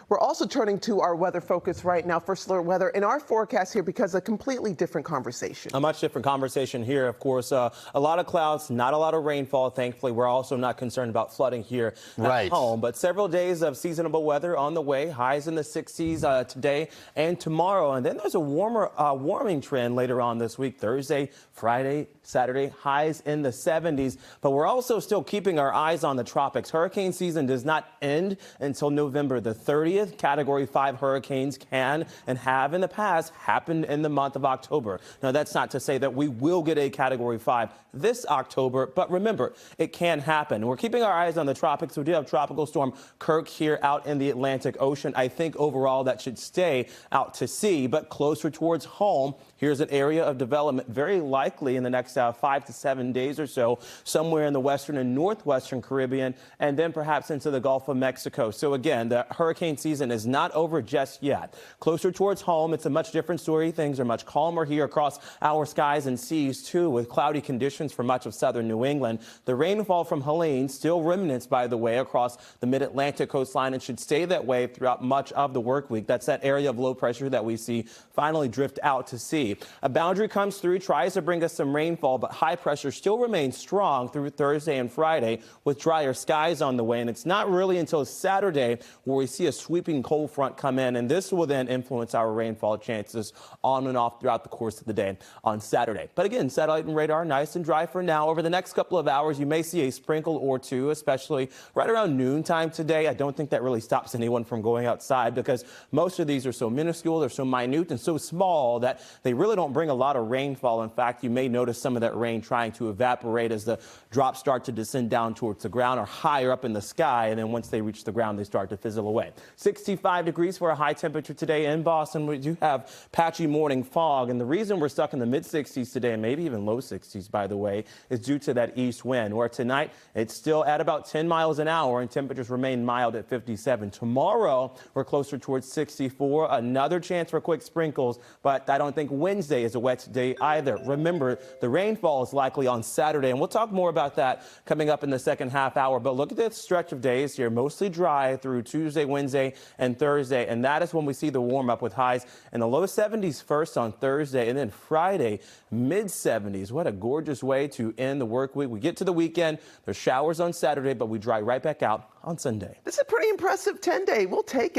We're also turning to our weather focus right now for slur weather in our forecast here because a completely different conversation. A much different conversation here, of course. A lot of clouds, not a lot of rainfall. Thankfully, we're also not concerned about flooding here at home. But several days of seasonable weather on the way. Highs in the 60s today and tomorrow. And then there's a warming trend later on this week. Thursday, Friday, Saturday, highs in the 70s. But we're also still keeping our eyes on the tropics. Hurricane season does not end until November the 30th. Category 5 hurricanes can and have in the past happened in the month of October. Now, that's not to say that we will get a Category 5 this October, but remember, it can happen. We're keeping our eyes on the tropics. We do have Tropical Storm Kirk here out in the Atlantic Ocean. I think overall that should stay out to sea, but closer towards home. Here's an area of development very likely in the next 5 to 7 days or so, somewhere in the western and northwestern Caribbean, and then perhaps into the Gulf of Mexico. So again, the hurricane season is not over just yet. Closer towards home, it's a much different story. Things are much calmer here across our skies and seas, too, with cloudy conditions for much of southern New England. The rainfall from Helene, still remnants, by the way, across the mid-Atlantic coastline and should stay that way throughout much of the work week. That's that area of low pressure that we see finally drift out to sea. A boundary comes through, tries to bring us some rainfall, but high pressure still remains strong through Thursday and Friday with drier skies on the way. And it's not really until Saturday where we see a sweeping cold front come in, and this will then influence our rainfall chances on and off throughout the course of the day on Saturday. But again, satellite and radar nice and dry for now. Over the next couple of hours, you may see a sprinkle or two, especially right around noontime today. I don't think that really stops anyone from going outside because most of these are so minuscule, they're so minute and so small that they really don't bring a lot of rainfall. In fact, you may notice some of that rain trying to evaporate as the drops start to descend down towards the ground or higher up in the sky, and then once they reach the ground, they start to fizzle away. 65 degrees for a high temperature today in Boston. We do have patchy morning fog, and the reason we're stuck in the mid-60s today, and maybe even low 60s, by the way, is due to that east wind, where tonight it's still at about 10 miles an hour and temperatures remain mild at 57. Tomorrow, we're closer towards 64. Another chance for quick sprinkles, but I don't think Wednesday is a wet day either. Remember, the rainfall is likely on Saturday, and we'll talk more about that coming up in the second half hour. But look at this stretch of days here, mostly dry through Tuesday, Wednesday, and Thursday, and that is when we see the warm up with highs in the low 70s first on Thursday, and then Friday, mid 70s. What a gorgeous way to end the work week. We get to the weekend, there's showers on Saturday, but we dry right back out on Sunday. This is a pretty impressive 10-day. We'll take it.